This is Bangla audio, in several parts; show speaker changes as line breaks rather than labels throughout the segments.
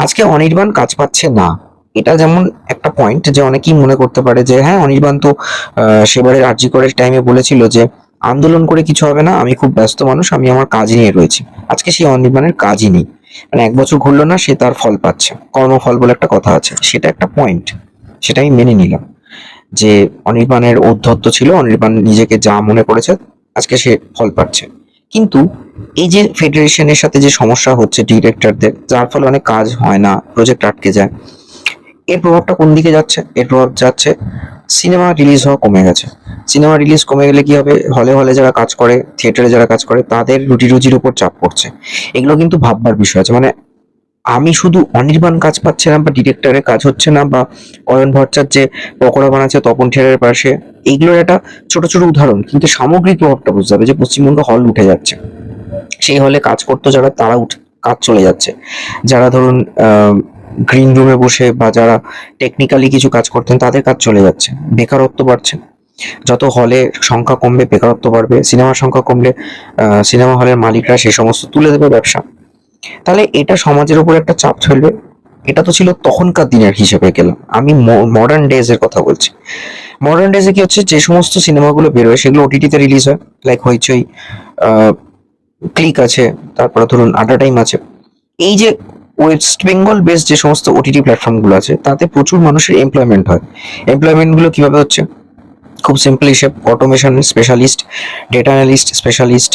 আজকে অনির্বাণ কাজ পাচ্ছে না, এটা যেমন একটা পয়েন্ট, যে অনেকেই মনে করতে পারে যে হ্যাঁ অনির্বাণ তো সেবারের আরজি করের টাইমে বলেছিল যে আন্দোলন করে কিছু হবে না, আমি খুব ব্যস্ত মানুষ, আমি আমার কাজ নিয়ে রয়েছি। আজকে সেই অনির্বাণের কাজই নেই, মানে 1 বছর ঘুরলো না, সে তার ফল পাচ্ছে, কর্মফল বলে একটা কথা আছে, সেটা একটা পয়েন্ট, সেটা আমি মেনে নিলাম যে অনির্বাণের ঔদ্ধত্য ছিল, অনির্বাণ নিজেকে যা মনে করেছে, আজকে সে ফল পাচ্ছে। কিন্তু এই যে ফেডারেশনের সাথে যে সমস্যা হচ্ছে ডিরেক্টরদের, যার ফলে অনেক কাজ হয় না, প্রজেক্ট আটকে যায়, এর প্রভাবটা কোন দিকে যাচ্ছে? এর প্রভাব যাচ্ছে সিনেমা রিলিজ হওয়া কমে গেছে। সিনেমা রিলিজ কমে গেলে কি হবে? হলে হলে যারা কাজ করে, থিয়েটারে যারা কাজ করে, তাদের রুটি রুজির উপর চাপ পড়ছে। এগুলো কিন্তু ভাববার বিষয় আছে। মানে আমি শুধু অনির্বাণ কাজ পাচ্ছে না, বা ডিরেক্টরের কাজ হচ্ছে না, বা অয়ন ভট্টাচার্য যে পকোড়া বানাচ্ছে তপন থিয়েটারের পাশে, এইগুলোর একটা ছোট ছোট উদাহরণ, কিন্তু সামগ্রিক প্রভাবটা বুঝতে হবে যে পশ্চিমবঙ্গ হল উঠে যাচ্ছে। সেই হলে কাজ করতো যারা, তারা কাজ চলে যাচ্ছে। যারা ধরুন গ্রিন রুমে বসে বা যারা টেকনিক্যালি কিছু কাজ করতেন, তাদের কাজ চলে যাচ্ছে, বেকারত্ব বাড়ছে। যত হলের সংখ্যা কমবে বেকারত্ব বাড়বে, সিনেমার সংখ্যা কমলে সিনেমা হলের মালিকরা সেই সমস্ত তুলে দেবে ব্যবসা। তাহলে এটা সমাজের উপর একটা চাপ ফেলবে। এটা তো ছিল তখনকার দিনের হিসেবে গেলাম, আমি মডার্ন ডেজ এর কথা বলছি। মডার্ন ডেজে কি হচ্ছে, যে সমস্ত সিনেমাগুলো বেরোয় সেগুলো ওটিটিতে রিলিজ হয়, লাইক হইচই, ক্লিক আছে, তারপরে ধরুন আড্ডা টাইম আছে। এই যে ওয়েস্ট বেঙ্গল বেস যে সমস্ত ওটিটি প্ল্যাটফর্ম গুলো আছে, তাতে প্রচুর মানুষের এমপ্লয়মেন্ট হয়। এমপ্লয়মেন্ট গুলো কিভাবে হচ্ছে? খুব সিম্পল হিসেব, automation specialist, data analyst specialist,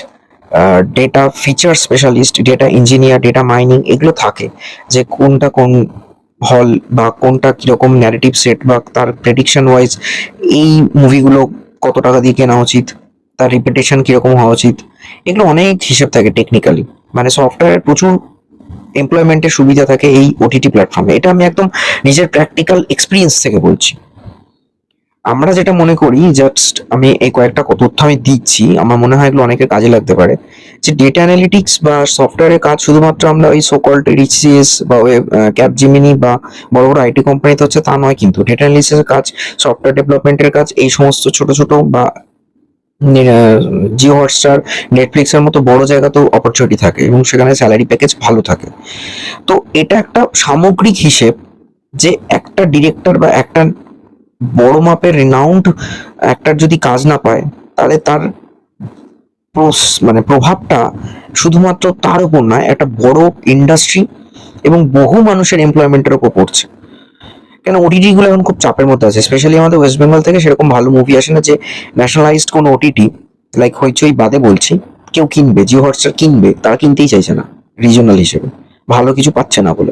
data feature specialist, data engineer, data mining, এগুলো থাকে। যে কোনটা কোন হল বা কোনটা কিরকম ন্যারেটিভ সেট, বা তার প্রেডিকশন ওয়াইজ এই মুভিগুলো কত টাকা দিয়ে কেনা উচিত, তার রিপিটেশন কিরকম হওয়া উচিত, এগুলো অনেক হিসেব থাকে টেকনিক্যালি। মানে সফটওয়্যার প্রচুর এমপ্লয়মেন্টের সুবিধা থাকে এই ওটিটি প্ল্যাটফর্মে। এটা আমি একদম নিজের প্র্যাকটিক্যাল এক্সপিরিয়েন্স থেকে বলছি। আমরা যেটা মনে করি, জাস্ট আমি এই কয়েকটা তথ্য আমি দিচ্ছি, আমার মনে হয় এগুলো অনেকের কাজে লাগতে পারে। যে ডেটা অ্যানালিটিক্স বা সফটওয়্যারের কাজ শুধুমাত্র আমরা ওই সোকল্ড রিসিএস বা ক্যাপজিমিনি বা বড় বড় আইটি কোম্পানিতে হচ্ছে তা নয়, কিন্তু ডেটা অ্যানালিসিসের কাজ, সফটওয়্যার ডেভেলপমেন্টের কাজ, এই সমস্ত ছোট ছোট বা জিও হটস্টার, নেটফ্লিক্স এর মতো বড় জায়গাতেও অপরচুনিটি থাকে, এবং সেখানে স্যালারি প্যাকেজ ভালো থাকে। তো এটা একটা সামগ্রিক হিসেব, যে একটা ডিরেক্টর বা একটা বড় মাপের রিনাউন্ড অ্যাক্টর যদি কাজ না পায়, তাহলে তার মানে প্রভাবটা শুধুমাত্র তার উপর নয়, একটা বড় ইন্ডাস্ট্রি এবং বহু মানুষের এমপ্লয়মেন্টের উপর পড়ছে। কেন ওটিটি গুলো এখন খুব চাপের মধ্যে আছে, স্পেশালি আমাদের ওয়েস্ট বেঙ্গল থেকে সেরকম ভালো মুভি আসে না যে ন্যাশনালাইজড কোনো ওটিটি, লাইক হইচই বাদে বলছি, কেউ কিনবে, জিও হটস্টার কিনবে, তারা কিনতেই চাইছে না রিজনাল হিসেবে, ভালো কিছু পাচ্ছে না বলে।